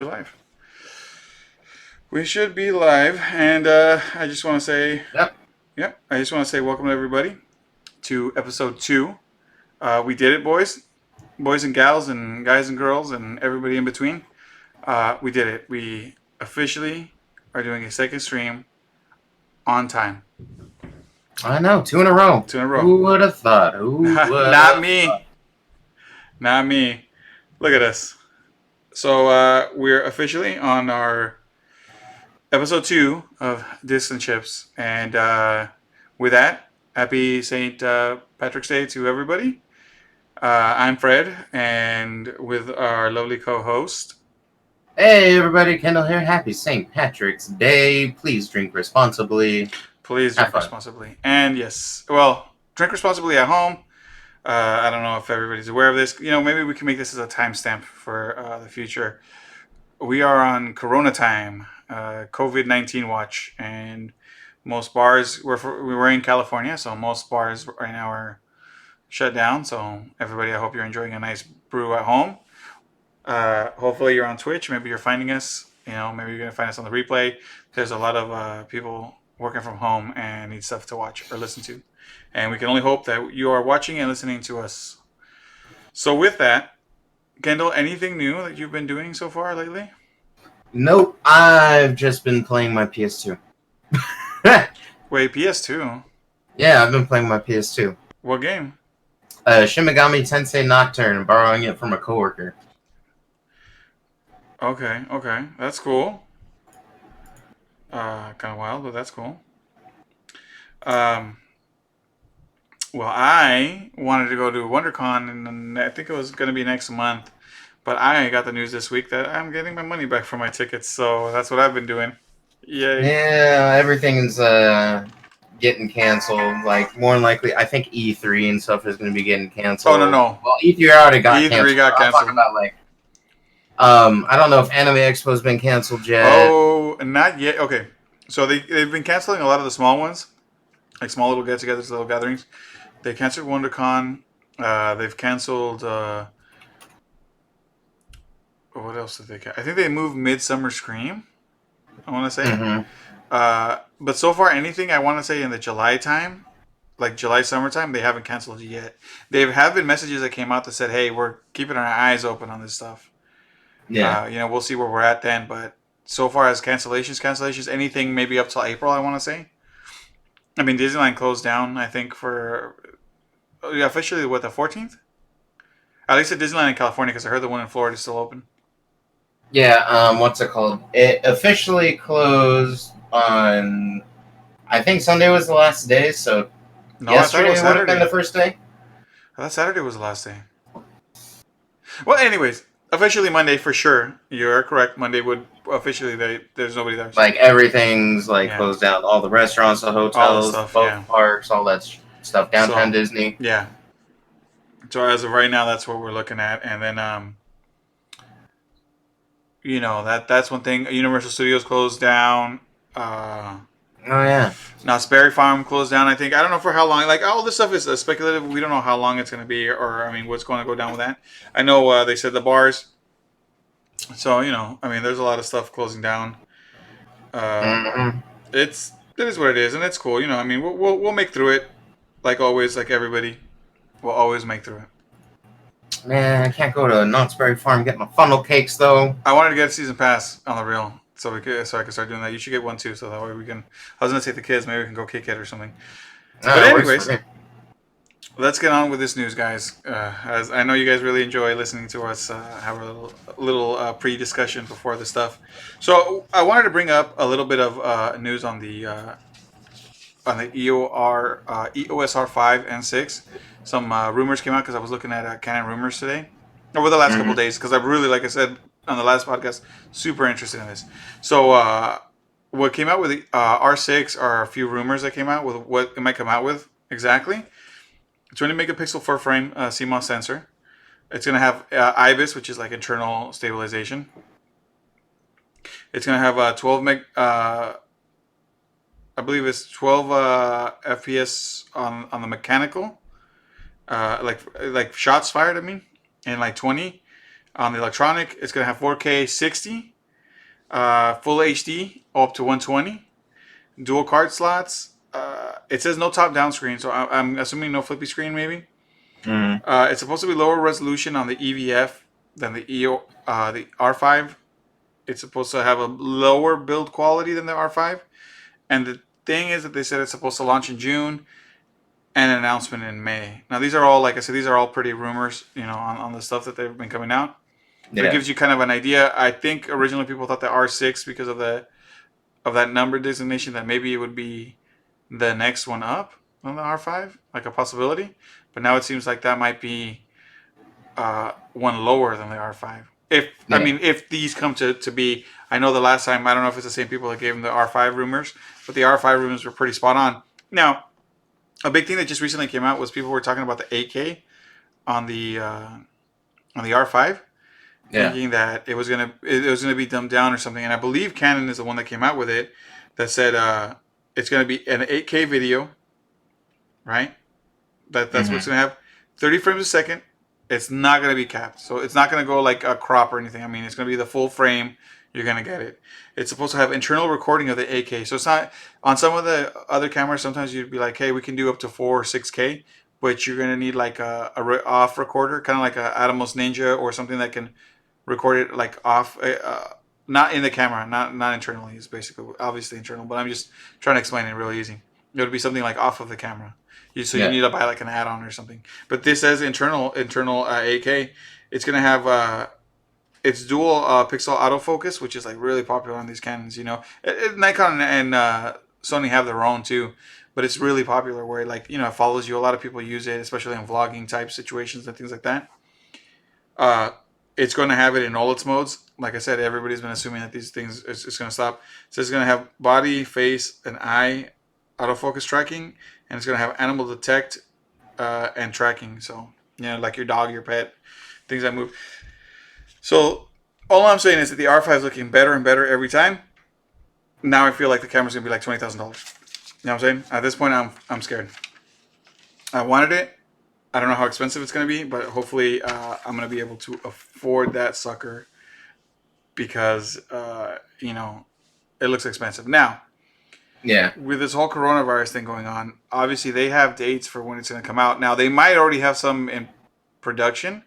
Live. We should be live, and I just want to say, Yep. yep, I just want to say welcome to everybody to episode 2. We did it, boys and gals, and guys and girls, and everybody in between. We did it. We officially are doing a second stream on time. I know, 2 in a row. 2 in a row. Who would have thought? Who would Not have me. thought? Not me. Look at us. So we're officially on our episode 2 of Discs and Chips. And with that, happy St. Patrick's Day to everybody. I'm Fred, and with our lovely co-host. Hey, everybody, Kendall here. Happy St. Patrick's Day. Please drink responsibly. Please Have drink fun. responsibly. And yes, well, drink responsibly at home. I don't know if everybody's aware of this. You know, maybe we can make this as a timestamp for the future. We are on Corona time, COVID-19 watch, and most bars, we're in California, so most bars right now are shut down. So everybody, I hope you're enjoying a nice brew at home. Hopefully you're on Twitch. Maybe you're finding us. You know, maybe you're gonna find us on the replay. There's a lot of people working from home and need stuff to watch or listen to, and we can only hope that you are watching and listening to us. So with that, Kendall, anything new that you've been doing so far lately? Nope, I've just been playing my PS2. Wait, PS2? Yeah, I've been playing my PS2. What game? Shin Megami Tensei Nocturne, borrowing it from a coworker. Okay, that's cool. Kind of wild, but that's cool. Um, well, I wanted to go to WonderCon, and I think it was going to be next month. But I got the news this week that I'm getting my money back for my tickets, so that's what I've been doing. Yay! Yeah, everything's getting canceled. Like, more than likely, I think E3 and stuff is going to be getting Oh no canceled. no, Well, E3 already got E3 canceled. got I'm talking canceled. about, like, I don't know if Anime Expo's been canceled yet. Oh, not yet. Okay, so they've been canceling a lot of the small ones, like small little get-togethers, little gatherings. They canceled WonderCon. They've canceled. What else did they? I think they moved Midsummer Scream. I want to say. Mm-hmm. But so far, anything I want to say in the July time, like July summertime, they haven't canceled it yet. There have been messages that came out that said, "Hey, we're keeping our eyes open on this stuff. Yeah. You know, we'll see where we're at then." But so far as cancellations, anything maybe up till April, I want to say. I mean, Disneyland closed down. I think for officially what, the 14th. At least at Disneyland in California, because I heard the one in Florida is still open. Yeah, what's it called? It officially closed on, I think Sunday was the last day, so No, I thought it yesterday was would have been Saturday. the first day. I thought Saturday was the last day. Well, anyways, officially Monday for sure. You're correct. Monday would officially there's nobody there. So. Like, everything's, like, Yeah. closed down. All the restaurants, the All the hotels, stuff, boat yeah. parks, all that stuff. Downtown So Disney. yeah. So as of right now, that's what we're looking at, and then you know that's one thing. Universal Studios closed down. Oh, yeah. Knott's Berry Farm closed down. I think I don't know for how long. Like all this stuff is speculative. We don't know how long it's going to be, or I mean, what's going to go down with that. I know they said the bars. So you know, I mean, there's a lot of stuff closing down. Mm-hmm. It is what it is, and it's cool. You know, I mean, we'll make through it, like always, like everybody. We'll always make through it. Man, I can't go to Knott's Berry Farm and get my funnel cakes, though. I wanted to get a season pass on the real, so I can start doing that. You should get one too, so that way we can. I was gonna take the kids, maybe we can go kick it or something. But It works anyways, for me. let's get on with this news, guys. As I know you guys really enjoy listening to us have a little pre-discussion before the stuff. So I wanted to bring up a little bit of news on the EOS R5 and 6. Some rumors came out because I was looking at Canon Rumors today over the last couple of days because I really, like I said on the last podcast, super interested in this. So what came out with the R6 are a few rumors that came out with what it might come out with exactly. 20 megapixel 4-frame CMOS sensor. It's going to have IBIS, which is like internal stabilization. It's going to have 12 meg. I believe it's 12 FPS on the mechanical, like shots fired. I mean, and like 20 On the electronic, it's going to have 4K 60, full HD up to 120, dual card slots. It says no top-down screen, so I'm assuming no flippy screen, maybe. Mm. It's supposed to be lower resolution on the EVF than the R5. It's supposed to have a lower build quality than the R5. And the thing is that they said it's supposed to launch in June and an announcement in May. Now, these are all, like I said, these are all pretty rumors, on the stuff that they've been coming out. But it Yeah. gives you kind of an idea. I think originally people thought the R6, because of that number designation, that maybe it would be the next one up on the R5, like a possibility. But now it seems like that might be one lower than the R5. Yeah. If these come to be, I know the last time, I don't know if it's the same people that gave them the R5 rumors, but the R5 rumors were pretty spot on. Now, a big thing that just recently came out was people were talking about the 8K on the R5, Yeah. thinking that it was gonna be dumbed down or something. And I believe Canon is the one that came out with it, that said it's gonna be an 8K video, right? That's what Hmm. it's gonna have, 30 frames a second. It's not gonna be capped, so it's not gonna go like a crop or anything. I mean, it's gonna be the full frame. You're gonna get it. It's supposed to have internal recording of the 8K, so it's not on some of the other cameras. Sometimes you'd be like, hey, we can do up to 4 or 6K, but you're gonna need like a off recorder, kind of like a Atomos Ninja or something that can record it like off. Not in the camera, not internally. It's basically obviously internal, but I'm just trying to explain it really easy. It would be something like off of the camera. So you Yeah. need to buy like an add-on or something. But this says internal 8K. It's gonna have it's dual pixel autofocus, which is like really popular on these Canons. Nikon and Sony have their own too, but it's really popular where it follows you. A lot of people use it, especially in vlogging type situations and things like that. Uh, it's going to have it in all its modes. Like I said, everybody's been assuming that these things it's going to stop. So it's going to have body, face, and eye autofocus tracking, and it's going to have animal detect and tracking. So like your dog, your pet, things that move. So all I'm saying is that the R5 is looking better and better every time. Now I feel like the camera's going to be like $20,000. You know what I'm saying? At this point, I'm scared. I wanted it. I don't know how expensive it's going to be, but hopefully I'm going to be able to afford that sucker because, it looks expensive. Now, Yeah. with this whole coronavirus thing going on, obviously they have dates for when it's going to come out. Now, they might already have some in production,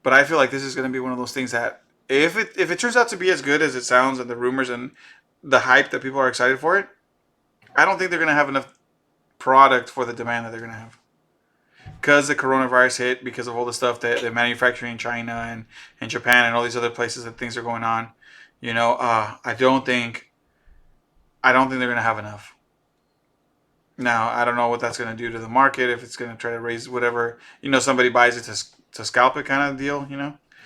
but I feel like this is going to be one of those things that if it turns out to be as good as it sounds and the rumors and the hype that people are excited for it, I don't think they're going to have enough product for the demand that they're going to have. Because the coronavirus hit, because of all the stuff that they're manufacturing in China and Japan and all these other places that things are going on, I don't think they're gonna have enough. Now I don't know what that's gonna do to the market, if it's gonna try to raise whatever, somebody buys it to scalp it kind of deal.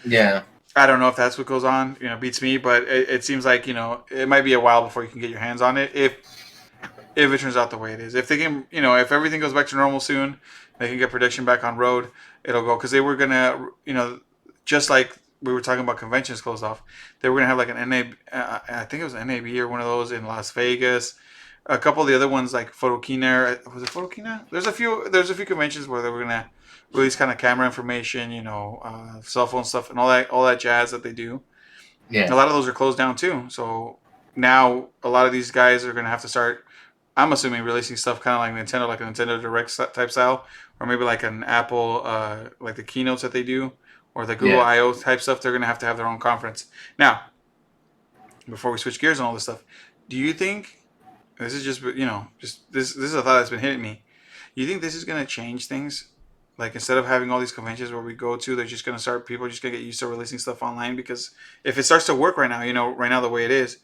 Yeah. I don't know if that's what goes on. Beats me, but it seems like it might be a while before you can get your hands on it if it turns out the way it is. If they can, if everything goes back to normal soon, they can get production back on road. It'll go because they were gonna, just like we were talking about conventions closed off. They were gonna have like an NA, I think it was NAB or one of those in Las Vegas. A couple of the other ones like Photokina, was it Photokina? There's a few conventions where they were gonna release kind of camera information, cell phone stuff and all that jazz that they do. A Yeah. lot of those are closed down too. So now a lot of these guys are gonna have to start, I'm assuming, releasing stuff kind of like a Nintendo Direct type style, or maybe like an Apple, like the keynotes that they do, or the Google Yeah. I/O type stuff. They're gonna have to have their own conference. Now, before we switch gears on all this stuff, do you think this is just this is a thought that's been hitting me? You think this is gonna change things? Like instead of having all these conventions where we go to, they're just gonna start. People are just gonna get used to releasing stuff online because if it starts to work right now, right now the way it is,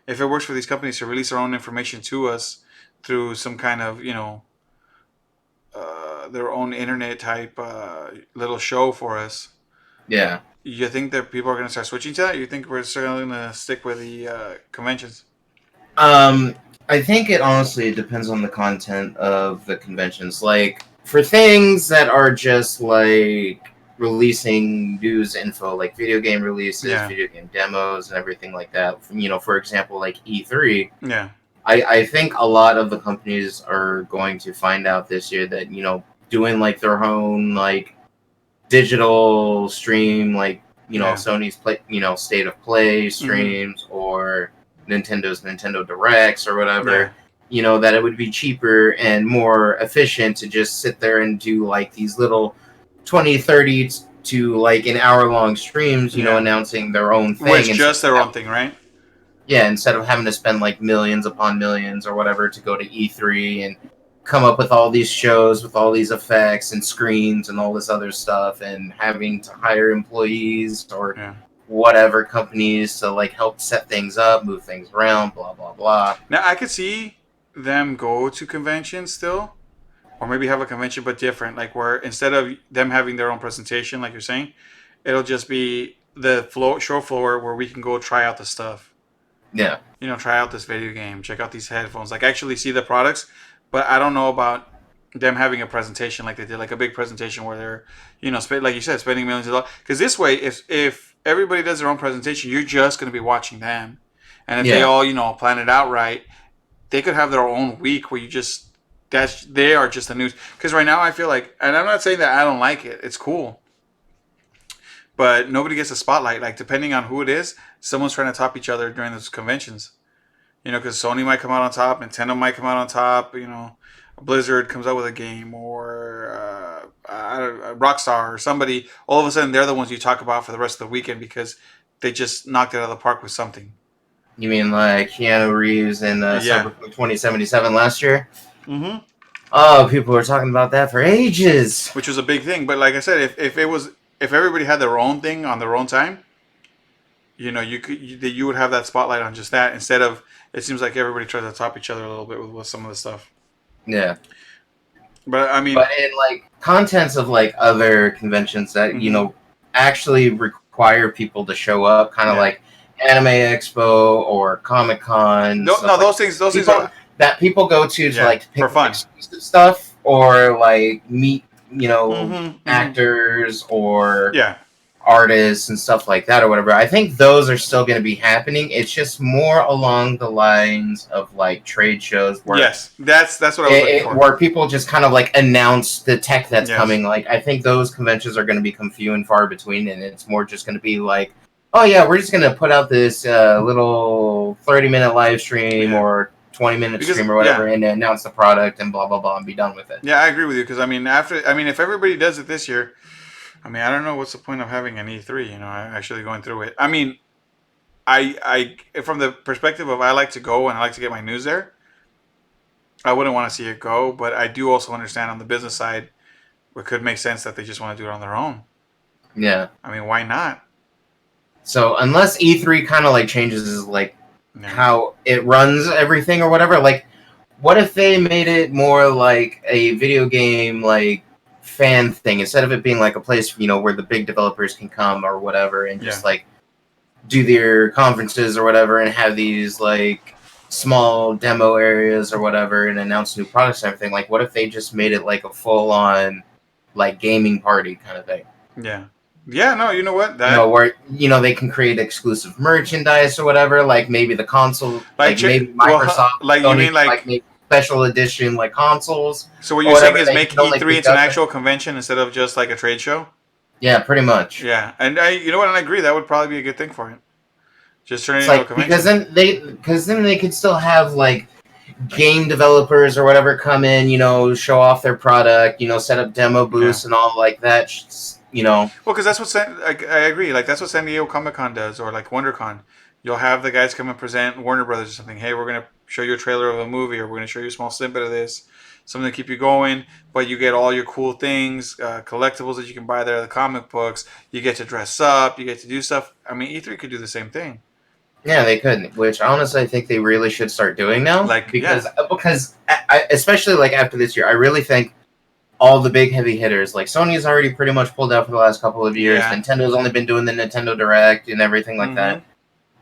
if it works for these companies to release their own information to us through some kind of their own internet type little show for us, Yeah. you think that people are going to start switching to that? You think we're still going to stick with the conventions? Um, I think it honestly depends on the content of the conventions. Like for things that are just like releasing news info, like video game releases, Yeah, video game demos, and everything like that. For example, like E3. yeah, I think a lot of the companies are going to find out this year that doing like their own like digital stream like Yeah. Sony's state of play Hmm. streams or Nintendo's Nintendo Directs or Yeah. whatever. That it would be cheaper and more efficient to just sit there and do like these little 20, 30 to like an hour long streams, Yeah. announcing their own Where thing it's instead just of their own thing, right? instead of having to spend like millions upon millions or whatever to go to E3 and come up with all these shows with all these effects and screens and all this other stuff and having to hire employees or Yeah. whatever companies to like help set things up, move things around, blah blah blah. Now I could see them go to conventions still, or maybe have a convention but different, like where instead of them having their own presentation, like you're saying, it'll just be the show floor where we can go try out the stuff. Yeah. Try out this video game, check out these headphones, like actually see the products. But I don't know about them having a presentation like they did, like a big presentation where they're, like you said, spending millions of dollars. Because this way, if everybody does their own presentation, you're just going to be watching them. And if they Yeah. all, plan it out right, they could have their own week where they are just the news. Because right now I feel like, and I'm not saying that I don't like it, it's cool, but nobody gets a spotlight. Like depending on who it is, someone's trying to top each other during those conventions. Because Sony might come out on top, Nintendo might come out on top. Blizzard comes out with a game, or Rockstar or somebody. All of a sudden, they're the ones you talk about for the rest of the weekend because they just knocked it out of the park with something. You mean like Keanu Reeves in Yeah. Cyberpunk 2077 last year? Mm-hmm. Oh, people were talking about that for ages. Which was a big thing. But like I said, if everybody had their own thing on their own time, you would have that spotlight on just that instead of, it seems like everybody tries to top each other a little bit with some of the stuff. Yeah. But I mean, But in like contents of like other conventions that Mhm. actually require people to show up, kind of Yeah. like Anime Expo or Comic Con, No, stuff like those things people are, that people go to yeah, like pick for up fun. exclusive stuff or like meet Mm-hmm. Mm-hmm. actors or Yeah. artists and stuff like that or whatever. I think those are still going to be happening. It's just more along the lines of like trade shows where Yes, that's what I was looking for. where people just kind of like announce the tech that's Yes. coming. Like I think those conventions are going to become few and far between, and it's more just going to be like, oh yeah, we're just going to put out this little 30-minute live stream Yeah. or 20-minute Because, stream or whatever, and announce the product and blah blah blah and be done with it. Yeah, I agree with you. Because if everybody does it this year, I don't know what's the point of having an E3. Actually going through it. I from the perspective of I like to go and I like to get my news there. I wouldn't want to see it go, but I do also understand on the business side, it could make sense that they just want to do it on their own. Yeah. Why not? So unless E3 kind of like changes like Yeah. how it runs everything or whatever, like what if they made it more like a video game like fan thing instead of it being like a place where the big developers can come or whatever and just like do their conferences or whatever and have these like small demo areas or whatever and announce new products and everything. Like what if they just made it like a full on like gaming party kind of thing? Yeah. Yeah, no, you know what? Where they can create exclusive merchandise or whatever, like maybe the console, like maybe Microsoft, like Sony, you mean like maybe special edition like consoles. So what you're saying is make E3 into an actual convention instead of just like a trade show? Yeah, pretty much. Yeah, and you know what? And I agree. That would probably be a good thing for it. Just turn it into a convention. Because then they could still have like game developers or whatever come in, show off their product, set up demo booths and all like that. Well, because that's what I agree. Like that's what San Diego Comic Con does, or like WonderCon. You'll have the guys come and present Warner Brothers or something. Hey, we're gonna show you a trailer of a movie, or we're gonna show you a small snippet of this, something to keep you going. But you get all your cool things, collectibles that you can buy there, the comic books. You get to dress up, you get to do stuff. E3 could do the same thing. Yeah, they could. Which honestly, I think they really should start doing now. Because especially like after this year, I really think all the big heavy hitters, like Sony's already pretty much pulled out for the last couple of years. Yeah. Nintendo's only been doing the Nintendo Direct and everything like that,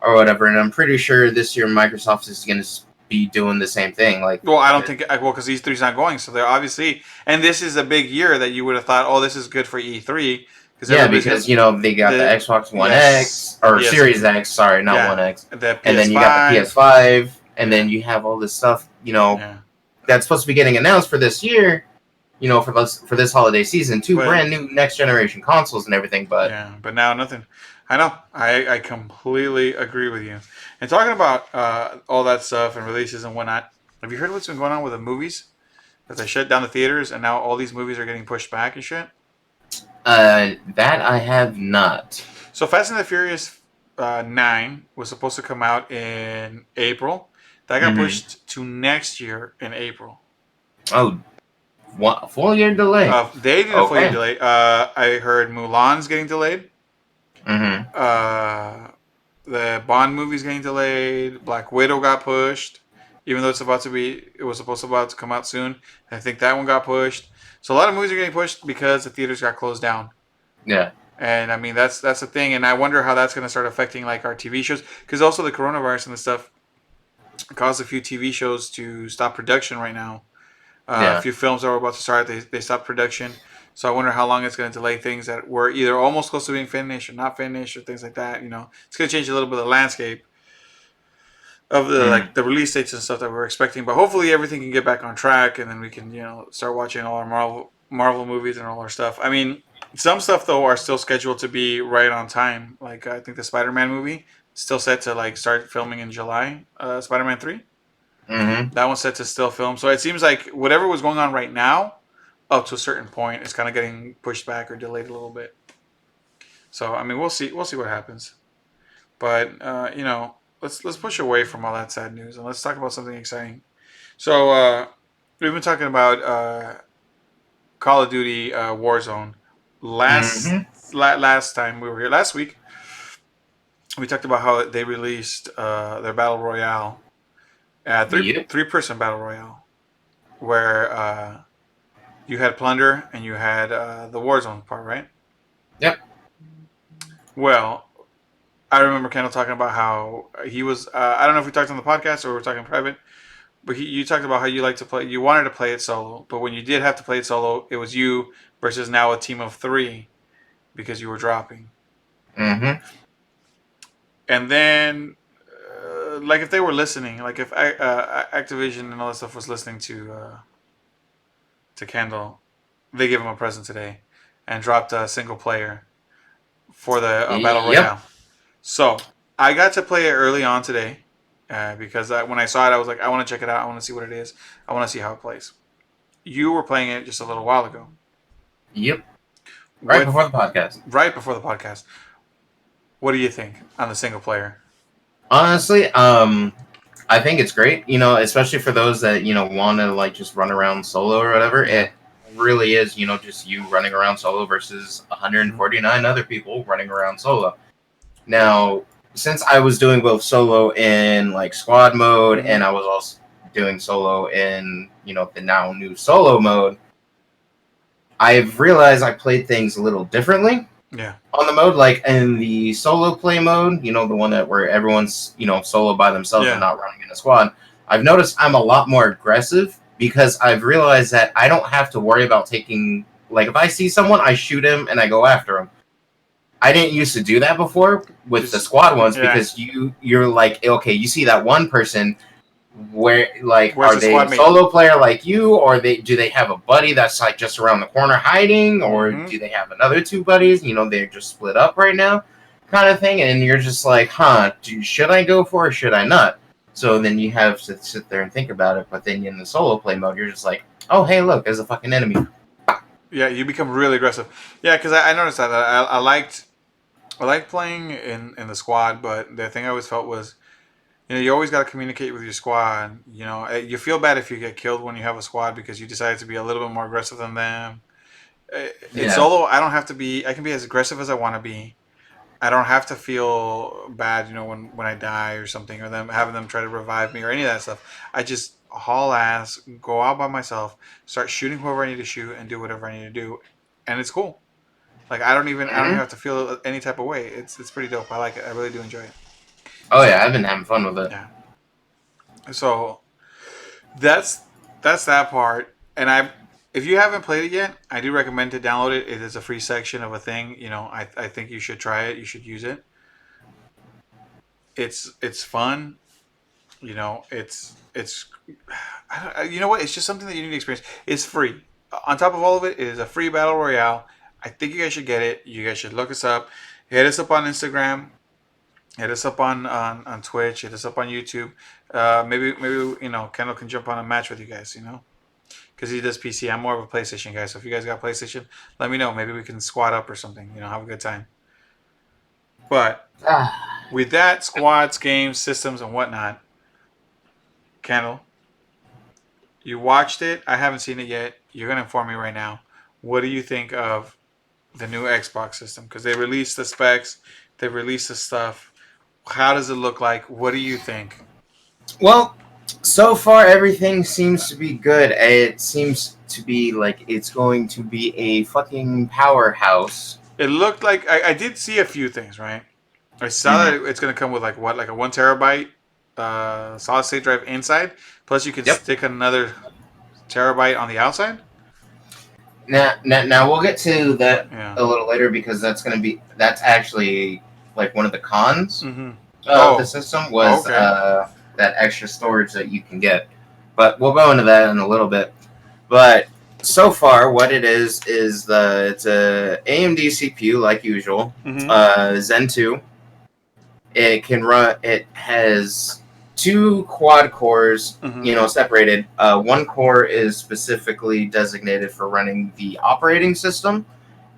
or whatever. And I'm pretty sure this year Microsoft is going to be doing the same thing. Like, well, I don't think because E3's not going, so they're obviously, and this is a big year that you would have thought, oh, this is good for E3. Because they got the Xbox One X or Series X, sorry, not One X, and then you got the PS5, and then you have all this stuff, that's supposed to be getting announced for this year. For this holiday season, 2 brand new next generation consoles and everything, but but now nothing. I know. I completely agree with you. And talking about all that stuff and releases and whatnot, have you heard what's been going on with the movies? That they shut down the theaters and now all these movies are getting pushed back and shit? That I have not. So Fast and the Furious 9 was supposed to come out in April. That got Mm-hmm. pushed to next year in April. Oh, one full year delay. They did a full year Okay. delay. I heard Mulan's getting delayed. Mm-hmm. Uh, the Bond movie's getting delayed. Black Widow got pushed, even though it was supposed to about to come out soon. I think that one got pushed. So a lot of movies are getting pushed because the theaters got closed down. Yeah. And I mean that's the thing, and I wonder how that's going to start affecting like our TV shows because also the coronavirus and the stuff caused a few TV shows to stop production right now. A Yeah. few films that were about to start, they stopped production. So I wonder how long it's going to delay things that were either almost close to being finished or not finished or things like that. You know, it's going to change a little bit of the landscape of the Mm. like the release dates and stuff that we're expecting. But hopefully everything can get back on track, and then we can start watching all our Marvel movies and all our stuff. I mean, some stuff though are still scheduled to be right on time. Like I think the Spider-Man movie is still set to like start filming in July. Spider-Man 3. Mm-hmm. That one's set to still film. So it seems like whatever was going on right now, up to a certain point, is kind of getting pushed back or delayed a little bit. So I mean, we'll see. We'll see what happens. But let's push away from all that sad news and let's talk about something exciting. So we've been talking about Call of Duty Warzone. Last Mm-hmm. last time we were here last week, we talked about how they released their battle royale, Yep. three person battle royale, where you had plunder and you had the Warzone part, right? Yep. Well, I remember Kendall talking about how he was. I don't know if we talked on the podcast or we were talking private, but you talked about how you like to play. You wanted to play it solo, but when you did have to play it solo, it was you versus now a team of three because you were dropping. Mm-hmm. And then, like if they were listening, like if Activision and all that stuff was listening to Kendall, they gave him a present today and dropped a single player for the battle Yep. royale. So I got to play it early on today because when I saw it, I was like, I want to check it out. I want to see what it is. I want to see how it plays. You were playing it just a little while ago. Yep. Right What before the podcast. right before the podcast? What do you think on the single player? Honestly, I think it's great. Especially for those that want to like just run around solo or whatever. Yeah. It really is, just you running around solo versus 149 other people running around solo. Now, since I was doing both solo in like squad mode, Mhm. and I was also doing solo in the now new solo mode, I've realized I played things a little differently Yeah. on the mode. Like in the solo play mode, the one that where everyone's solo by themselves and Yeah. not running in a squad. I've noticed I'm a lot more aggressive because I've realized that I don't have to worry about taking, like, if I see someone, I shoot him and I go after him. I didn't used to do that before with the Just squad ones yeah. because you're like, okay, you see that one person, where like, Where's are the they squad a mate? solo player like you, or do they have a buddy that's like just around the corner hiding, or Mhm. do they have another two buddies, they're just split up right now, kind of thing. And you're just like, should I go for it or should I not? So then you have to sit there and think about it. But then in the solo play mode, you're just like, oh, hey, look, there's a fucking enemy. Yeah, you become really aggressive. Yeah, because I noticed that I liked playing in the squad, but the thing I always felt was you always got to communicate with your squad. You feel bad if you get killed when you have a squad because you decided to be a little bit more aggressive than them. In Yeah. solo, I don't have to be. I can be as aggressive as I want to be. I don't have to feel bad, when I die or something, or them having them try to revive me or any of that stuff. I just haul ass, go out by myself, start shooting whoever I need to shoot, and do whatever I need to do, and it's cool. Like I don't even Hmm. have to feel any type of way. It's pretty dope. I like it. I really do enjoy it. Oh So yeah, I've been having fun with it. yeah. So that's that part. And if you haven't played it yet, I do recommend to download it. It is a free section of a thing. I think you should try it. You should use it. It's fun. It's you know what? It's just something that you need to experience. It's free. On top of all of it, it is a free battle royale. I think you guys should get it. You guys should look us up. Hit us up on Instagram. Hit us up on Twitch. Hit us up on YouTube. Maybe Kendall can jump on a match with you guys. Because he does PC. I'm more of a PlayStation guy. So if you guys got PlayStation, let me know. Maybe we can squad up or something. Have a good time. But Ah, with that, squads, games, systems, and whatnot, Kendall, you watched it. I haven't seen it yet. You're gonna inform me right now. What do you think of the new Xbox system? Because they released the specs, they released the stuff. How does it look like? What do you think? well, so far everything seems to be good. It seems to be like it's going to be a fucking powerhouse. It looked like I did see a few things, right? I saw Mhm. that it's gonna come with like a 1 terabyte solid state drive inside. Plus, you can Yep. stick another terabyte on the outside. Now we'll get to that Yeah. a little later because that's actually like one of the cons Mm-hmm. of the Oh. system was Okay. that extra storage that you can get. But we'll go into that in a little bit. But so far, what it is it's a AMD CPU like usual, Mm-hmm. Zen 2. It can run. It has two quad cores, Mm-hmm. separated. One core is specifically designated for running the operating system,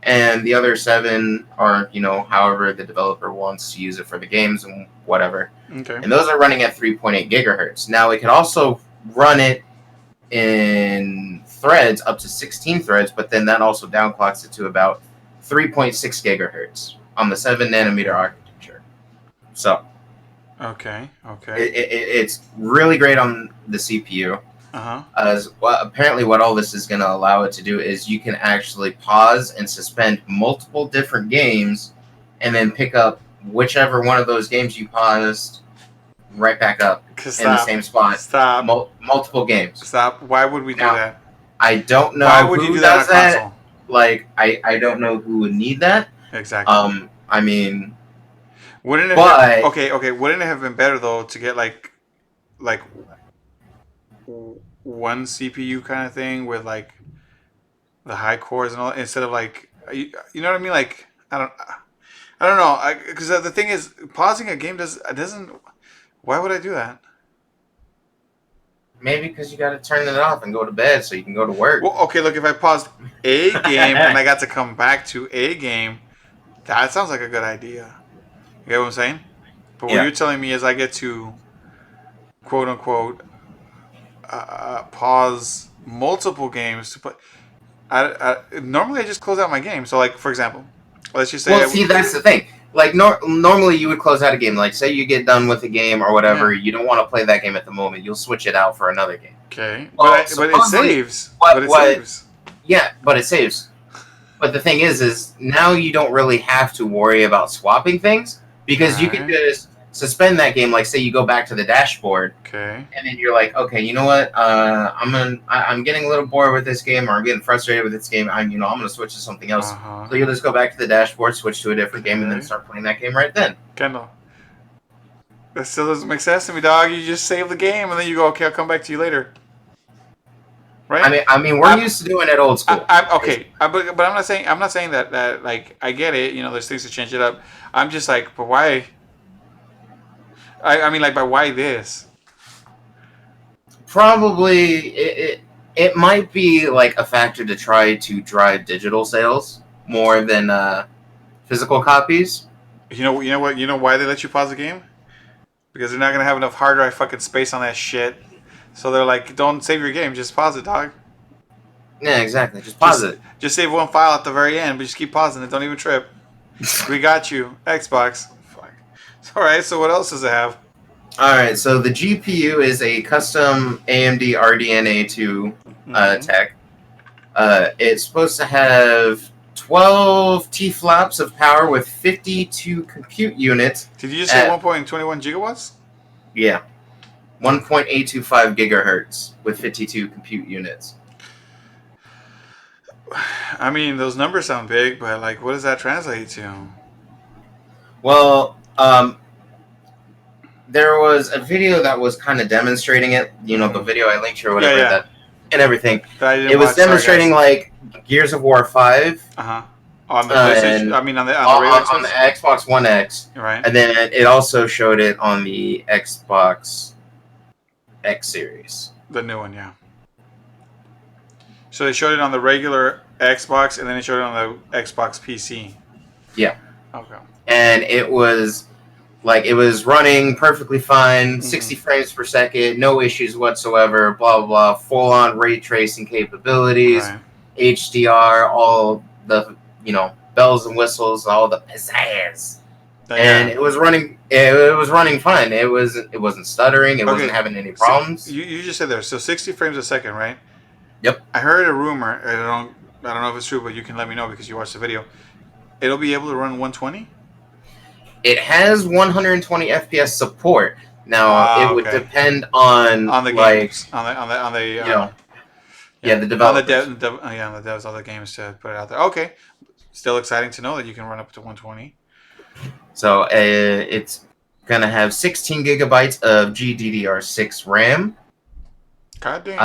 and the other seven are, however the developer wants to use it for the games and whatever. Okay. And those are running at 3.8 gigahertz. Now it can also run it in threads up to 16 threads, but then that also downclocks it to about 3.6 gigahertz on the 7 nanometer architecture. So Okay. Okay. it's really great on the CPU. Uh-huh. As well, apparently, what all this is going to allow it to do is you can actually pause and suspend multiple different games, and then pick up whichever one of those games you paused right back up in the same spot. Stop. Multiple games. Stop. Why would we do Now, that? I don't know Why would you who do that on does a that. console? Like, I don't know who would need that. Exactly. I mean, Wouldn't it but okay, wouldn't it have been better though to get like one CPU kind of thing with like the high cores and all instead of like you know what I mean? Like I don't know because the thing is pausing a game doesn't. Why would I do that? maybe because you got to turn it off and go to bed so you can go to work. Well, okay, look, if I paused a game and I got to come back to a game, that sounds like a good idea. You get what I'm saying? But what Yeah. you're telling me is I get to quote unquote pause multiple games to play. Normally I just close out my game. So, like for example, let's just say Well, see, that's the thing. Like, normally you would close out a game. Like, say you get done with a game or whatever, you don't want to play that game at the moment. You'll switch it out for another game. Okay, Well, but it saves. Saves. Yeah, but it saves. But the thing is now you don't really have to worry about swapping things because you can Alright. just suspend that game. Like, say you go back to the dashboard, Okay. and then you're like, okay, you know what? I'm getting a little bored with this game, or I'm getting frustrated with this game. I'm gonna switch to something else. Uh-huh. So you'll just go back to the dashboard, switch to a different game, and then Okay. start playing that game right then. Kendall. That still doesn't make sense to me, dog. You just save the game and then you go, okay, I'll come back to you later. Right? I mean, we're used to doing it old school. I'm okay, but I'm not saying that like I get it. There's things to change it up. I'm just like, but why? I mean, like, but why this? Probably it might be like a factor to try to drive digital sales more than physical copies. You know what? You know why they let you pause the game? Because they're not gonna have enough hard drive fucking space on that shit. So they're like, don't save your game, just pause it, dog. Yeah, exactly. Just pause it. Just save one file at the very end, but just keep pausing it. Don't even trip. We got you, Xbox. Fuck. All right. So what else does it have? All right. So the GPU is a custom AMD RDNA2 tech. It's supposed to have 12 T-flops of power with 52 compute units. Did you just say 1.21 gigawatts? Yeah. 1.825 gigahertz with 52 compute units. I mean, those numbers sound big, but like, what does that translate to? Well, there was a video that was kind of demonstrating it. The video I linked you or whatever, Yeah. that and everything. That I didn't It was watch. Sorry, demonstrating guys. like Gears of War 5. Uh-huh. On the PlayStation, and I mean on the regular on the Xbox, Xbox One X, right? and then it also showed it on the Xbox X series. The new one, yeah. So they showed it on the regular Xbox, and then they showed it on the Xbox PC. Yeah, Okay. and it was like it was running perfectly fine, 60 Mm-hmm. frames per second, no issues whatsoever. Blah blah blah, full on ray tracing capabilities, Right. HDR, all the bells and whistles, all the pizzazz. And Yeah. it was running. It was running fine. It wasn't stuttering. It wasn't Okay. having any So problems. you just said there. So 60 frames a second, right? Yep. I heard a rumor. I don't know if it's true, but you can let me know because you watched the video. It'll be able to run 120. It has 120 FPS support. Now it Ah, would okay. depend on On the like games, on the you know yeah, the on the developers. yeah, on the devs, other games to put it out there. Okay, still exciting to know that you can run up to 120. So it's gonna have 16 gigabytes of GDDR6 RAM. God damn.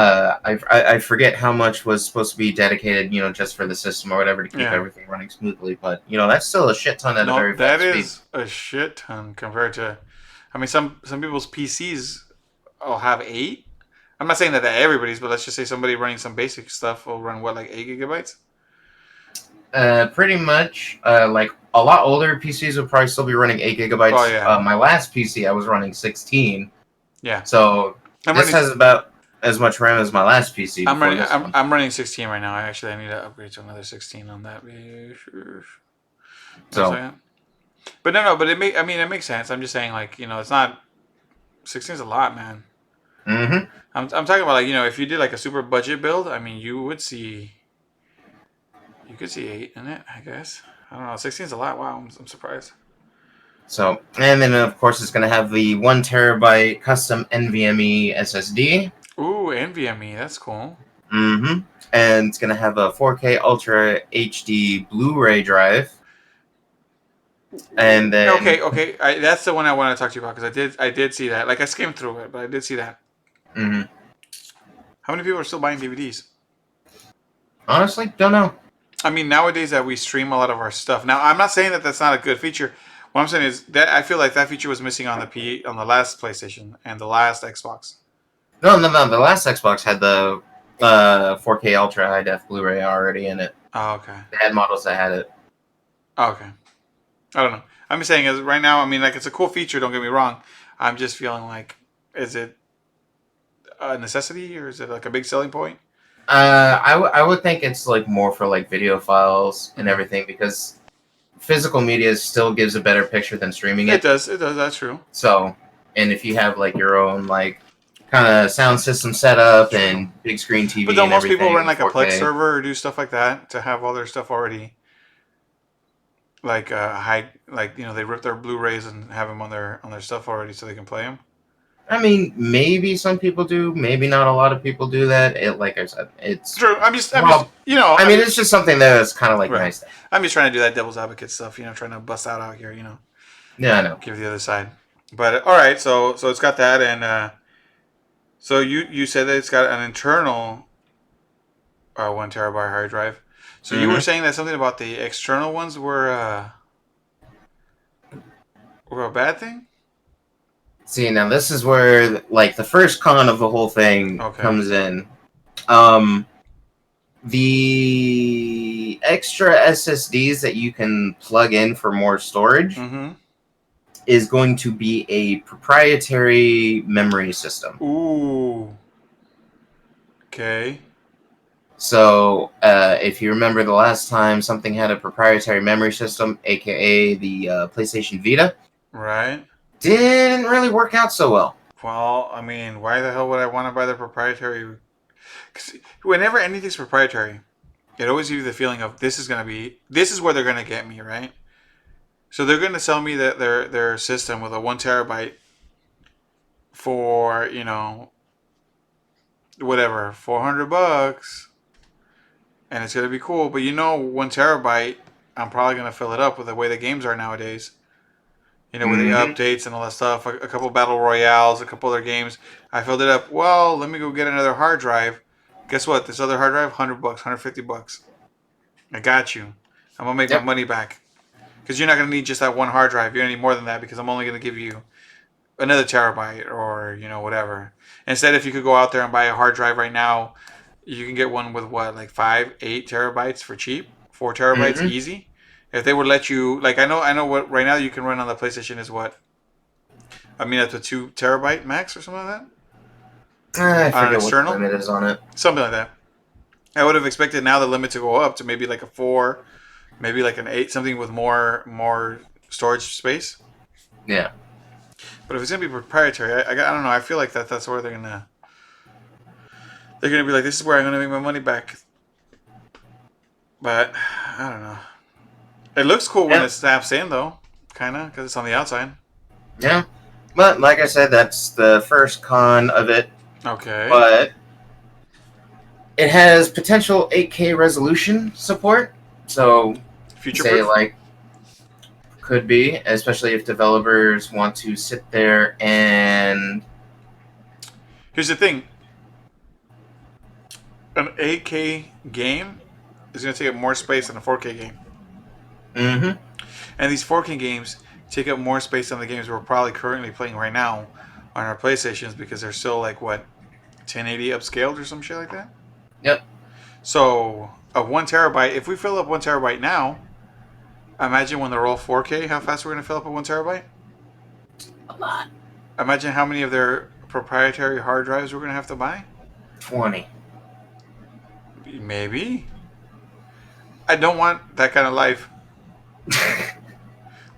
I forget how much was supposed to be dedicated, just for the system or whatever to keep Yeah. everything running smoothly. But that's still a shit ton at a No, very that fast speed. is a shit ton compared to. I mean, some people's PCs will have 8. I'm not saying that everybody's, but let's just say somebody running some basic stuff will run what, like 8 gigabytes. Pretty much. Like a lot older PCs would probably still be running 8 gigabytes. Oh yeah, My last PC, I was running 16. yeah. So I'm this running. has about as much RAM as my last PC before this one. I'm running 16 right now. I need to upgrade to another 16 on that. One So second. But no, but it makes sense. I'm just saying, like, it's not 16 is a lot, man. hmm I'm talking about, like, if you did like a super budget build, I mean, you could see 8 in it, I guess. I don't know. 16 is a lot. Wow, I'm surprised. So, and then of course it's going to have the 1 terabyte custom NVMe SSD. Ooh, NVMe, that's cool. hmm And it's going to have a 4K Ultra HD Blu-ray drive. And then, Okay. That's the one I want to talk to you about because I did see that. Like, I skimmed through it, but I did see that. mhm. How many people are still buying DVDs? Honestly, don't know. I mean, nowadays that we stream a lot of our stuff. Now, I'm not saying that that's not a good feature. What I'm saying is that I feel like that feature was missing on the last PlayStation and the last Xbox. No. The last Xbox had the 4K Ultra High Def Blu-ray already in it. Oh, okay. They had models that had it. Oh, okay. I don't know. I'm just saying, as right now, I mean, like, it's a cool feature. Don't get me wrong. I'm just feeling like, is it a necessity or is it like a big selling point? I would think it's like more for like video files and everything because physical media still gives a better picture than streaming It it. does. It does. That's true. So, and if you have like your own like kind of sound system setup True. and big screen TV But don't and most people everything, run like a Plex 4K. server or do stuff like that to have all their stuff already? Like they rip their Blu-rays and have them on their stuff already so they can play them. I mean, maybe some people do, maybe not a lot of people do that. It, like I said, it's True. I mean, it's just something that's kind of like right. nice. To I'm just trying to do that devil's advocate stuff. Trying to bust out here. Yeah, I know. Give the other side. But all right, so it's got that, and so you said that it's got an internal 1 terabyte hard drive. So you were saying that something about the external ones were a bad thing. See, now this is where like the first con of the whole thing Okay. comes in. The extra SSDs that you can plug in for more storage Mm-hmm. is going to be a proprietary memory system. Ooh. Okay. So, if you remember the last time something had a proprietary memory system, aka the PlayStation Vita, Right. didn't really work out so well. Well, I mean, why the hell would I want to buy the proprietary? Because whenever anything's proprietary, it always gives you the feeling of this is where they're gonna get me, right? So they're gonna sell me their system with a 1 terabyte for whatever $400, and it's gonna be cool. But 1 terabyte, I'm probably gonna fill it up with the way the games are nowadays. With the updates and all that stuff, a couple battle royales, a couple other games. I filled it up. Well, let me go get another hard drive. Guess what? This other hard drive, $100, $150. I got you. I'm gonna make my Yep. money back because you're not gonna need just that one hard drive. You're gonna need more than that because I'm only gonna give you another terabyte or whatever. Instead, if you could go out there and buy a hard drive right now, you can get one with what, like 5, 8 terabytes for cheap, 4 terabytes Mm-hmm. easy. If they would let you, like I know what right now you can run on the PlayStation is what, I mean, that's a 2 terabyte max or something like that I on an forget what the external, limit is on it. something like that. I would have expected now the limit to go up to maybe like a 4, maybe like an 8, something with more storage space. Yeah. But if it's gonna be proprietary, I don't know. I feel like that's where they're gonna be like, this is where I'm gonna make my money back. But I don't know. It looks cool when Yep. it snaps in though, kind of, because it's on the outside. Yeah. But like I said, that's the first con of it. Okay. But it has potential 8K resolution support. So Future say proof. like could be, especially if developers want to sit there and Here's the thing: an 8K game is gonna take up more space than a 4K game, mm-hmm. and these 4K games take up more space than the games we're probably currently playing right now on our PlayStations because they're still like what 1080 upscaled or some shit like that. Yep. So a 1 terabyte, if we fill up 1 terabyte now, imagine when they're all 4K, how fast we're gonna fill up a 1 terabyte. A lot. Imagine how many of their proprietary hard drives we're gonna have to buy. 20. Maybe. I don't want that kind of life.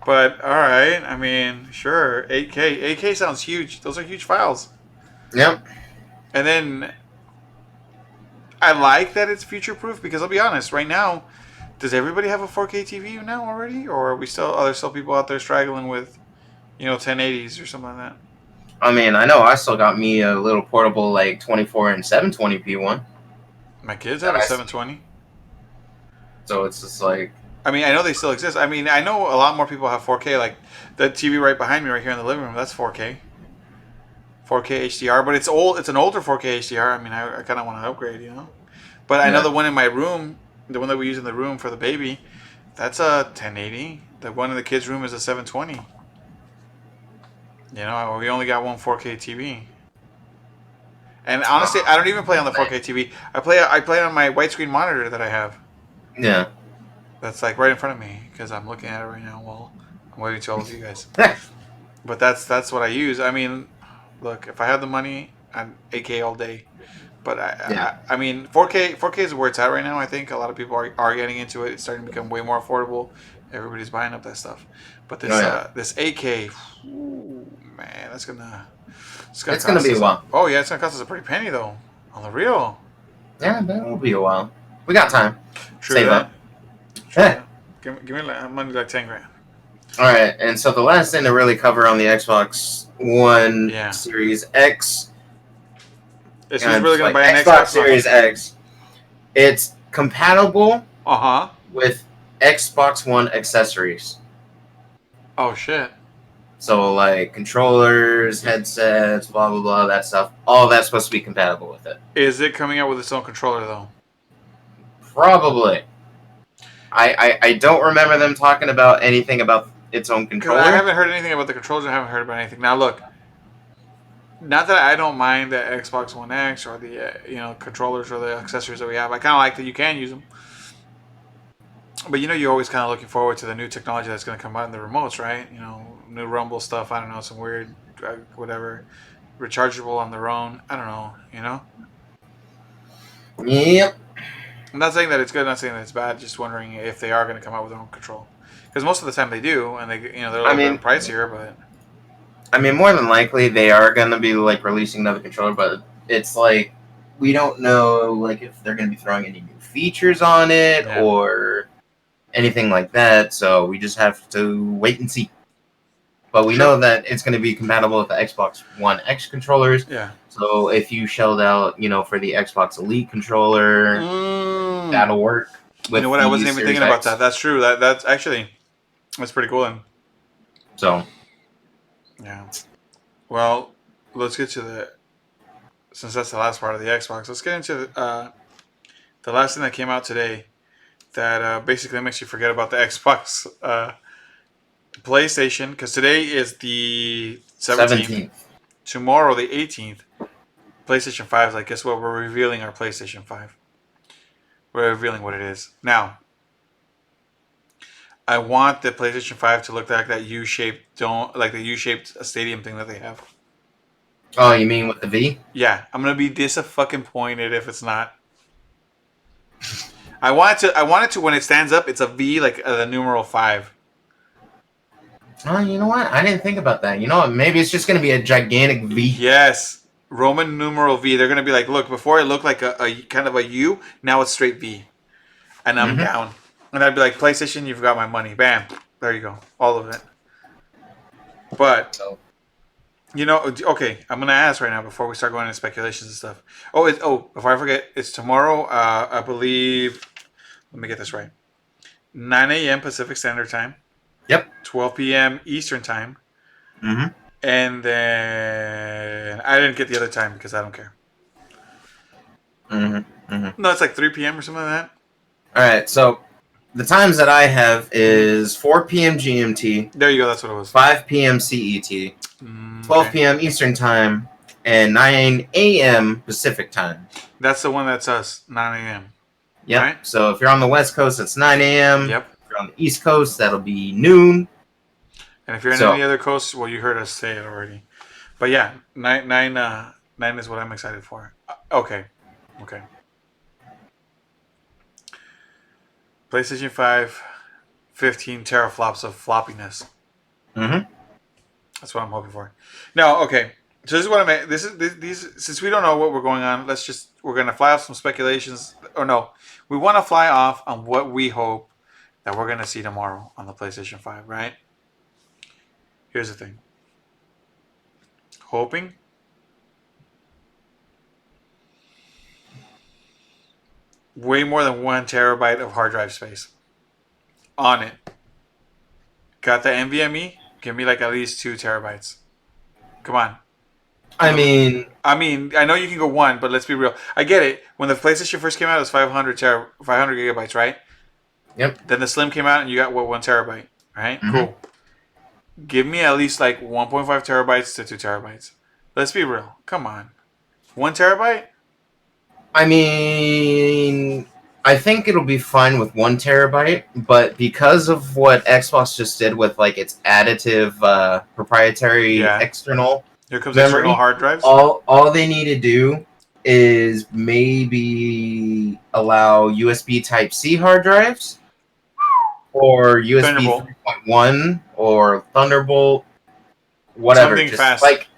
But all right, I mean, sure, 8K. 8K sounds huge. Those are huge files. Yep. And then I like that it's future proof because I'll be honest, right now, does everybody have a 4K TV now already, or are there still people out there struggling with 1080s or something like that? I mean, I know I still got me a little portable like 24 and 720p one. My kids That have a I 720. so it's just like I mean, I know they still exist. I mean, I know a lot more people have 4K. Like the TV right behind me, right here in the living room, that's 4K. 4K HDR, but it's old. It's an older 4K HDR. I mean, I kind of want to upgrade. But I know yeah. the one in my room, the one that we use in the room for the baby, that's a 1080. The one in the kids' room is a 720. We only got one 4K TV. And honestly, I don't even play on the 4K TV. I play on my widescreen monitor that I have. Yeah. That's like right in front of me because I'm looking at it right now while I'm waiting to all of you guys. But that's what I use. I mean, look, if I had the money, I'd 8K all day. But Yeah. I mean, 4K is where it's at right now. I think a lot of people are getting into it. It's starting to become way more affordable. Everybody's buying up that stuff. But Oh yeah. this 8K, man, it's gonna It's gonna cost be a us. while. Oh yeah, it's gonna cost us a pretty penny though. On the real. Yeah, but it'll be a while. We got time. True Save that. up. True that. Give me money like 10 grand. All right, and so the last thing to really cover on the Xbox One Yeah. Series X, Is who's and really gonna like buy an Xbox Xbox One? Series X, it's compatible Uh huh. with Xbox One accessories. Oh shit. So like controllers, headsets, blah blah blah, that stuff. All that's supposed to be compatible with it. Is it coming out with its own controller though? Probably. I don't remember them talking about anything about its own Because I controller. haven't heard anything about the controllers. I haven't heard about anything. Now look, not that I don't mind the Xbox One X or the controllers or the accessories that we have. I kind of like that you can use them. But you're always kind of looking forward to the new technology that's going to come out in the remotes, right? New Rumble stuff. I don't know, some weird, whatever, rechargeable on their own. I don't know. Yep. I'm not saying that it's good. I'm not saying that it's bad. Just wondering if they are going to come out with their own control, because most of the time they do, and they're a I little mean, bit pricier, but. more than likely they are gonna be like releasing another controller, but it's like we don't know like if they're gonna be throwing any new features on it Yeah. or anything like that. So we just have to wait and see. But we Sure. know that it's gonna be compatible with the Xbox One X controllers. Yeah. So if you shelled out, for the Xbox Elite controller, that'll work. You With know what? I the wasn't even Series thinking about X. that. That's true. That's pretty cool. Then. So Yeah. Well, let's get to since that's the last part of the Xbox. Let's get into the last thing that came out today. that basically makes you forget about the Xbox, PlayStation, because today is the 17th. 17th. Tomorrow, the 18th, PlayStation 5 is like, guess what? We're revealing our PlayStation 5. We're revealing what it is. Now, I want the PlayStation 5 to look like that U-shaped the U-shaped stadium thing that they have. Oh, you mean with the V? Yeah, I'm gonna be disappointed if it's not. I want it to when it stands up, it's a V like the numeral 5. Oh, you know what? I didn't think about that. You know what? Maybe it's just going to be a gigantic V. Yes, Roman numeral V. They're gonna be like, look, before it looked like a kind of a U, now it's straight V, and I'm down. And I'd be like, PlayStation, you've got my money. Bam, there you go, all of it. But you know, okay, I'm gonna ask right now before we start going into speculations and stuff. Before I forget, it's tomorrow. I believe. Let me get this right. 9 a.m. Pacific Standard Time. Yep. 12 p.m. Eastern Time. Mm-hmm. And then I didn't get the other time because I don't care. Mm-hmm. Mm-hmm. No, it's like 3 p.m. or something like that. All right, so the times that I have is 4 p.m. GMT. There you go. That's what it was. 5 p.m. CET. 12 p.m. Eastern Time. And 9 a.m. Pacific Time. That's the one that's us. 9 a.m. Yep. Right? So if you're on the West Coast, it's 9 a.m. Yep. If you're on the East Coast, that'll be noon. And if you're in any other coast, well, you heard us say it already. But yeah, 9 is what I'm excited for. Okay. PlayStation 5, 15 teraflops of floppiness. Mm-hmm. That's what I'm hoping for. No, okay. So this is what I'm. These since we don't know what we're going on, we're gonna fly off some speculations. Or no, we want to fly off on what we hope that we're gonna see tomorrow on the PlayStation 5. Right? Here's the thing. Hoping. Way more than 1 terabyte of hard drive space on it. Got the NVMe? Give me like at least 2 terabytes. Come on. I mean, I know you can go 1, but let's be real. I get it. When the PlayStation first came out, it was 500 gigabytes, right? Yep. Then the Slim came out, and you got 1 terabyte, right? Mm-hmm. Cool. Give me at least like 1.5 terabytes to 2 terabytes. Let's be real. Come on. 1 terabyte? I mean, I think it'll be fine with 1 terabyte, but because of what Xbox just did with like its additive proprietary external here comes memory, external hard drives. All they need to do is maybe allow USB Type-C hard drives or USB 3.1 or Thunderbolt, whatever. Something just fast. like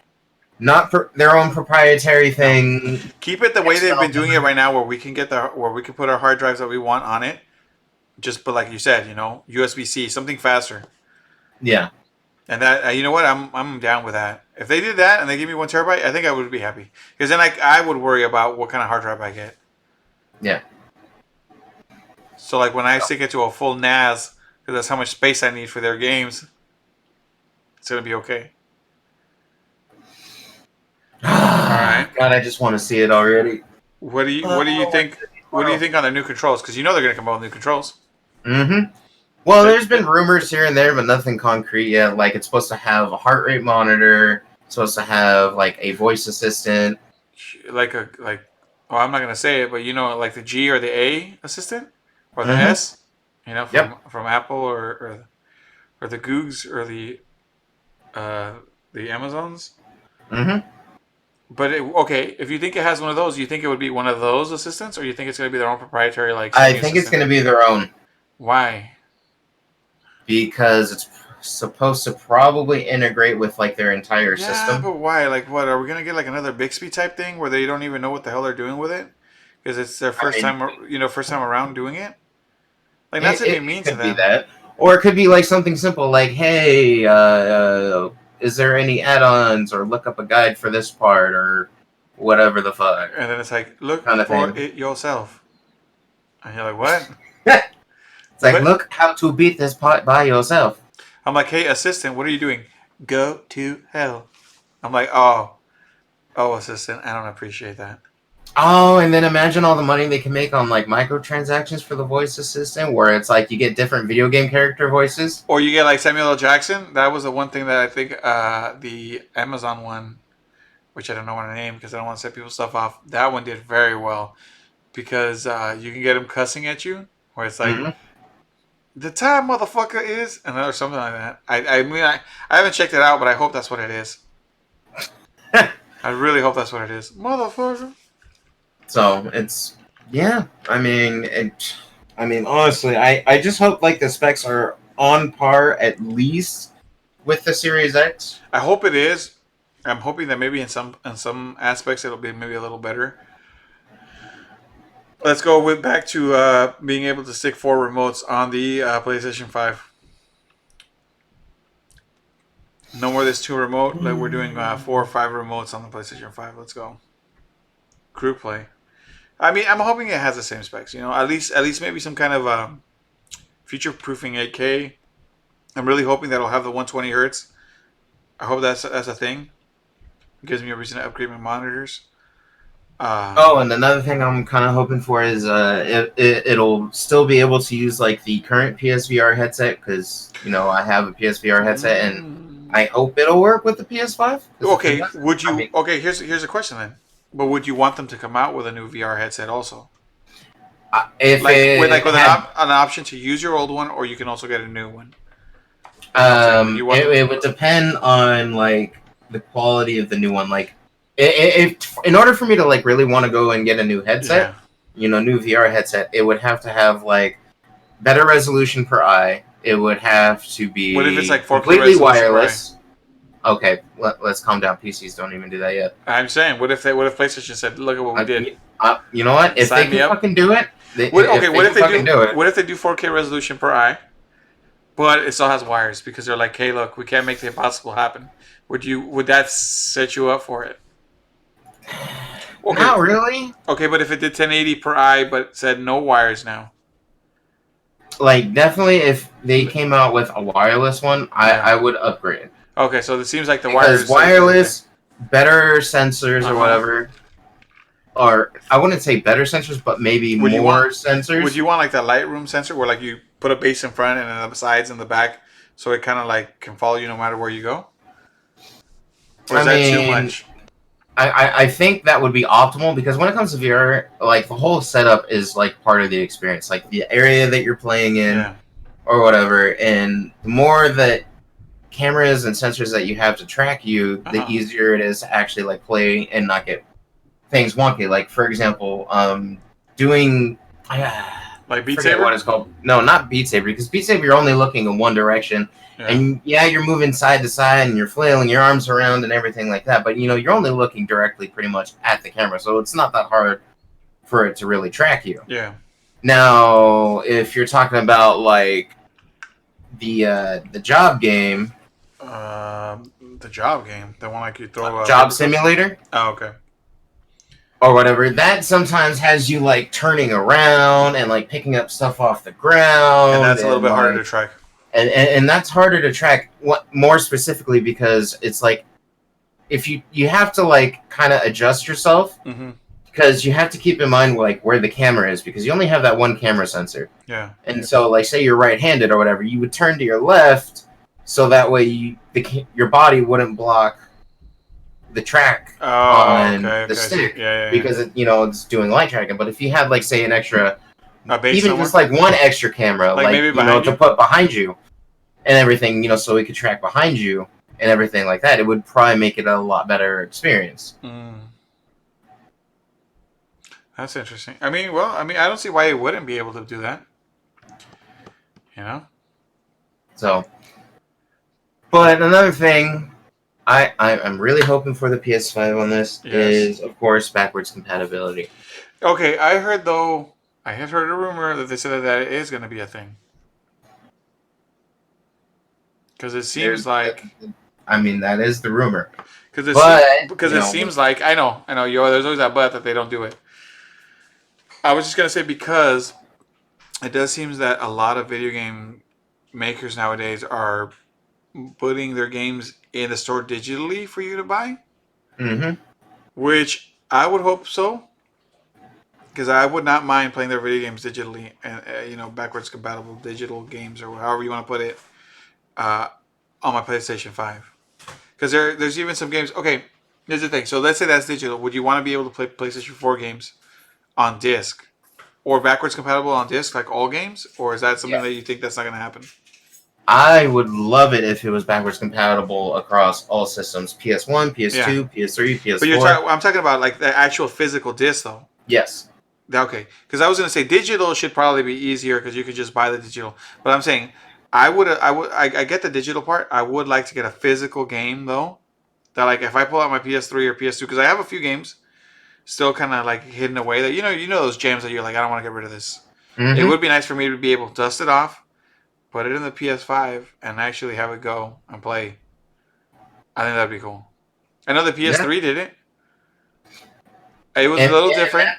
not their own proprietary thing. No. Keep it the way they've been doing it right now, where we can put our hard drives that we want on it. But like you said, USB-C, something faster. Yeah. And that, you know what, I'm down with that. If they did that and they give me 1 terabyte, I think I would be happy. Because then I would worry about what kind of hard drive I get. Yeah. So like when I stick it to a full NAS, because that's how much space I need for their games, it's gonna be okay. Alright. God, I just want to see it already. What do you think? What do you think on their new controls? Because they're gonna come out with new controls. Mm-hmm. Well, there's been rumors here and there, but nothing concrete yet. Like it's supposed to have a heart rate monitor. It's supposed to have like a voice assistant. I'm not gonna say it, but like the G or the A assistant or the S. From Apple or the Googs or the Amazons. Mm-hmm. But if you think it has one of those, you think it would be one of those assistants, or you think it's going to be their own proprietary I think it's going to be their own. Why? Because it's supposed to probably integrate with like their entire system. Yeah, but why? Like, what are we going to get? Like another Bixby type thing where they don't even know what the hell they're doing with it because it's their first time around doing it. Like that's what they mean to them. Could be that, or it could be like something simple, like, hey, is there any add-ons, or look up a guide for this part, or whatever the fuck. And then it's like, look for it yourself. And you're like, what? It's like, look how to beat this part by yourself. I'm like, hey, assistant, what are you doing? Go to hell. I'm like, oh, assistant, I don't appreciate that. Oh, and then imagine all the money they can make on like microtransactions for the voice assistant, where it's like you get different video game character voices. Or you get like Samuel L. Jackson. That was the one thing that I think the Amazon one, which I don't know what to name because I don't want to set people's stuff off. That one did very well because you can get him cussing at you, where it's like Hmm. the time motherfucker is, and or something like that. I mean I haven't checked it out, but I hope that's what it is. I really hope that's what it is, motherfucker. So it's yeah. I mean, honestly, I just hope like the specs are on par at least with the Series X. I hope it is. I'm hoping that maybe in some aspects it'll be maybe a little better. Let's go with back to being able to stick 4 remotes on the PlayStation 5. No more this 2 remote. Like we're doing 4 or 5 remotes on the PlayStation 5. Let's go. Crew play. I mean, I'm hoping it has the same specs. You know, at least maybe some kind of future proofing 8K. I'm really hoping that it'll have the 120 hertz. I hope that's a thing. It gives me a reason to upgrade my monitors. Oh, and another thing I'm kind of hoping for is it'll still be able to use like the current PSVR headset because I have a PSVR headset and I hope it'll work with the PS5. 'Cause if it Okay, doesn't, would I you? mean, Okay, here's a question then. But would you want them to come out with a new VR headset also? if Like it with had an option to use your old one, or you can also get a new one. You know what I'm saying? Would you want them? it would depend on like the quality of the new one. Like, if in order for me to like really want to go and get a new headset, Yeah. new VR headset, it would have to have like better resolution per eye. It would have to What if it's be like 4K completely resolution, right? wireless. Okay, let's calm down. PCs don't even do that yet. I'm saying, what if PlayStation said, "Look at what we did. You know what? If they Sign me can up." fucking do it, Okay, if they what if can they fucking do? do it. What if they do 4K resolution per eye, but it still has wires because they're like, "Hey, look, we can't make the impossible happen." Would that set you up for it? Okay, Not really. okay, but if it did 1080 per eye, but said no wires now, Like, definitely, if they came out with a wireless one, yeah. I would upgrade. Okay, so it seems like the Because wires is okay. wireless, better sensors Uh or huh. whatever, or I wouldn't say better sensors, but maybe Would you want? more Would sensors. you want like the Lightroom sensor, where like you put a base in front and then the sides and the back, so it kind of like can follow you no matter where you go? Or is I that too mean, much? I think that would be optimal because when it comes to VR, like the whole setup is like part of the experience, like the area that you're playing in Yeah. or whatever. And the more that cameras and sensors that you have to track you, Uh the huh. easier it is to actually like play and not get things wonky. Like for example, doing I Like Beat forget what Saber. it's called. No, not Beat Saber because Beat Saber you're only looking in one direction, Yeah. and yeah, you're moving side to side and you're flailing your arms around and everything like that. But you're only looking directly pretty much at the camera, so it's not that hard for it to really track you. Yeah. Now, if you're talking about like the job game, The job game, the one like you throw job paper clips. simulator, Oh, okay. or whatever, that sometimes has you like turning around and like picking up stuff off the And ground that's a little and bit harder to like track. and that's harder to track what more specifically because it's like if you have to like kind of adjust yourself Mm-hmm. because you have to keep in mind like where the camera is because you only have that one camera sensor. Yeah. And so like say you're right-handed or whatever, you would turn to your left so that way your body wouldn't block the track Oh, on okay. the Okay. I see. stick Yeah. Yeah. because it's doing light tracking. But if you had like say an extra, Yeah. A base even somewhere. just like one extra camera, Like like maybe behind to you. put behind you and everything, so it could track behind you and everything like that, it would probably make it a lot better experience. Mm. That's interesting. I mean, well, I don't see why it wouldn't be able to do that. You know. So, but another thing. I'm really hoping for the PS5 on this Yes. is, of course, backwards compatibility. Okay, I heard though. I have heard a rumor that they said that it is going to be a thing. Because it seems like. I mean, that is the rumor. Because But, it seems like I know. Yo. There's always that but that they don't do it. I was just gonna say because it does seem that a lot of video game makers nowadays are putting their games in the store digitally for you to buy, mm-hmm. which I would hope so. because I would not mind playing their video games digitally and backwards compatible digital games or however you want to put it uh, on my PlayStation 5. Because there's even some games. Okay, here's the thing. So let's say that's digital. Would you want to be able to play PlayStation 4 games on disc or backwards compatible on disc, like all games, or is that something Yeah. that you think that's not going to happen? I would love it if it was backwards compatible across all systems: PS1, Yeah, PS2, PS3, but PS4. I'm talking about like the actual physical disc though. Yes. Okay, because I was gonna say digital should probably be easier because you could just buy the digital. But I'm saying I get the digital part. I would like to get a physical game though. That like if I pull out my PS3 or PS2 because I have a few games still kind of like hidden away that you know those gems that you're like I don't want to get rid of this. It Mm-hmm. would be nice for me to be able to dust it off, put it in the PS5, and actually have it go and play. I think that'd be cool. I know the Yeah. PS3 did it. It was a And little yeah, different.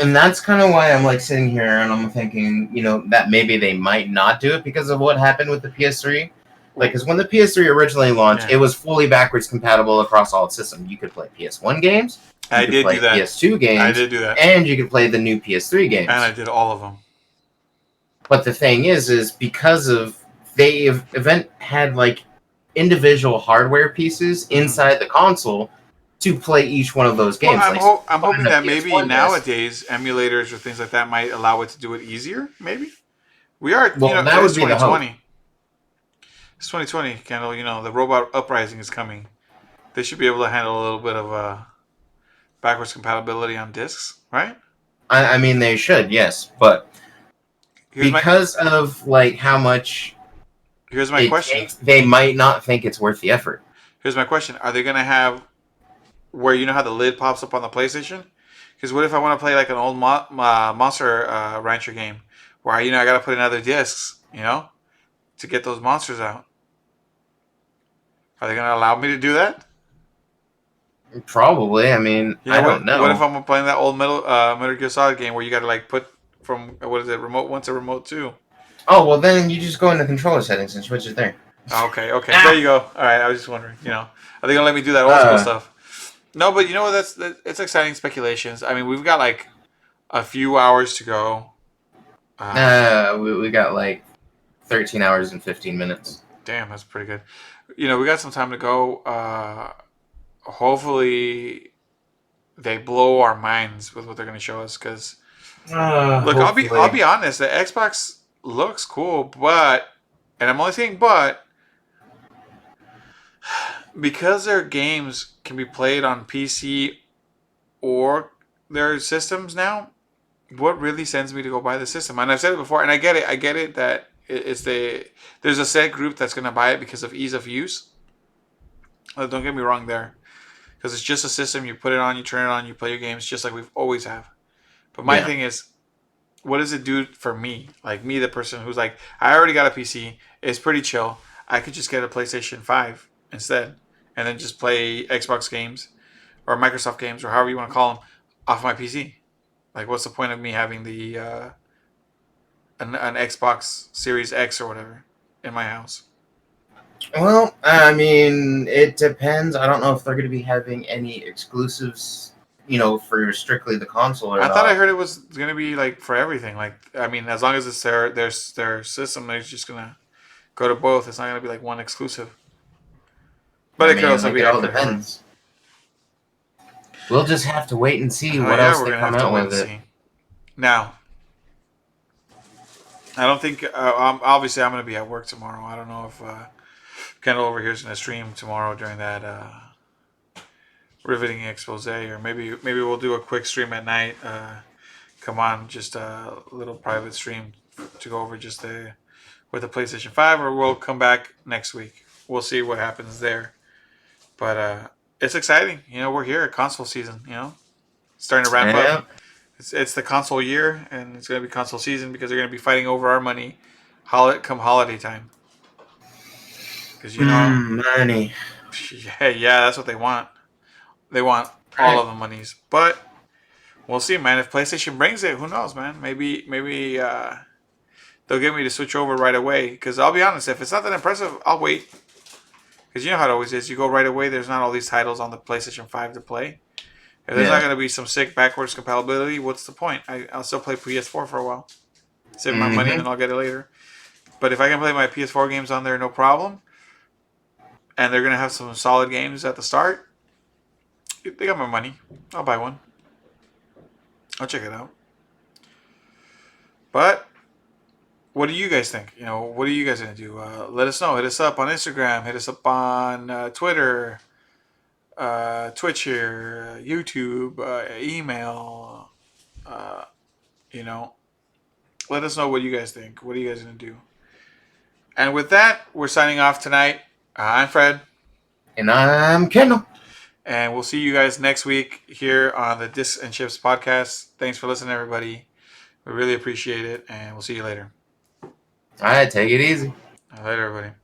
and that's kind of why I'm like sitting here and I'm thinking, that maybe they might not do it because of what happened with the PS3. Like, because when the PS3 originally launched, Yeah. it was fully backwards compatible across all its systems. You could play PS1 games, you I could did play do that. PS2 games, I did do that. and you could play the new PS3 And I games. did all of them. But the thing is because of they event had like individual hardware pieces inside the console to play each one of those Well, games. Like, I'm on hoping the that maybe PS1 disc. nowadays emulators or things like that might allow it to do it easier. Maybe we are. Well, that It's would be the hope. 2020. It's 2020, Kendall. The robot uprising is coming. They should be able to handle a little bit of backwards compatibility on discs, right? I mean, they should, yes, but Here's my because of like how much here's my it question. takes, they might not think it's worth the effort. Here's my question. Are they gonna have where how the lid pops up on the PlayStation? Because what if I want to play like an old Monster Rancher game where I got to put in other discs, to get those monsters out? Are they gonna allow me to do that? Probably. I mean, I don't What if know. I'm playing that old Metal Gear Solid game where you got to like put from what is it, remote one to remote two? Oh well, then you just go into controller settings and switch it there. Okay, there you go. All right, I was just wondering. Are they gonna let me do that old school stuff? No, but you know what? It's exciting speculations. I mean, we've got like a few hours to go. We got like 13 hours and 15 minutes. Damn, that's pretty good. We got some time to go. Hopefully, they blow our minds with what they're going to show us. Because look, I'll be honest. The Xbox looks cool, and I'm only saying but because their games can be played on PC or their systems now. What really sends me to go buy the system? And I've said it before, and I get it. I get it that there's a set group that's going to buy it because of ease of use. Don't get me wrong there, because it's just a system. You put it on, you turn it on, you play your games just like we've always have. But my thing is, what does it do for me? Like me, the person who's like, I already got a PC. It's pretty chill. I could just get a PlayStation 5 instead, and then just play Xbox games or Microsoft games or however you want to call them off my PC. Like, what's the point of me having the an Xbox Series X or whatever in my house? Well, I mean, it depends. I don't know if they're going to be having any exclusives, for strictly the console or I thought I not. heard it was gonna be like for everything. Like, I mean, as long as it's their system, they're just gonna go to both. It's not gonna be like one exclusive. But I it could mean, also like, be it all actually hard. depends. We'll just have to wait and see Oh what yeah, else we're they gonna come have to out wait and with it. see. Now, I don't think. Obviously, I'm gonna be at work tomorrow. I don't know if Kendall over here is gonna stream tomorrow during that riveting expose, or maybe we'll do a quick stream at night. Come on, just a little private stream to go over just with the PlayStation 5, or we'll come back next week. We'll see what happens there. But it's exciting. We're here at console season. Starting to wrap up. Yeah. It's the console year, and it's going to be console season because they're going to be fighting over our money, come holiday time. Because Money. yeah, that's what they want. They want all of the monies, but we'll see, man. If PlayStation brings it, who knows, man? Maybe they'll get me to switch over right away. Because I'll be honest, if it's not that impressive, I'll wait. Because you know how it always is. You go right away. There's not all these titles on the PlayStation 5 to play. If there's not Yeah. going to be some sick backwards compatibility, what's the point? I'll still play PS4 for a while. Save my money and then Mm-hmm. I'll get it later. But if I can play my PS4 games on there, no problem, and they're going to have some solid games at the start, they got my money. I'll buy one. I'll check it out. But what do you guys think? What are you guys going to do? Let us know. Hit us up on Instagram. Hit us up on Twitter, Twitch here, YouTube, email. Uh, you know, let us know what you guys think. What are you guys going to do? And with that, we're signing off tonight. I'm Fred. And I'm Kendall. And we'll see you guys next week here on the Discs and Chips podcast. Thanks for listening, everybody. We really appreciate it. And we'll see you later. All right, take it easy. Later, everybody.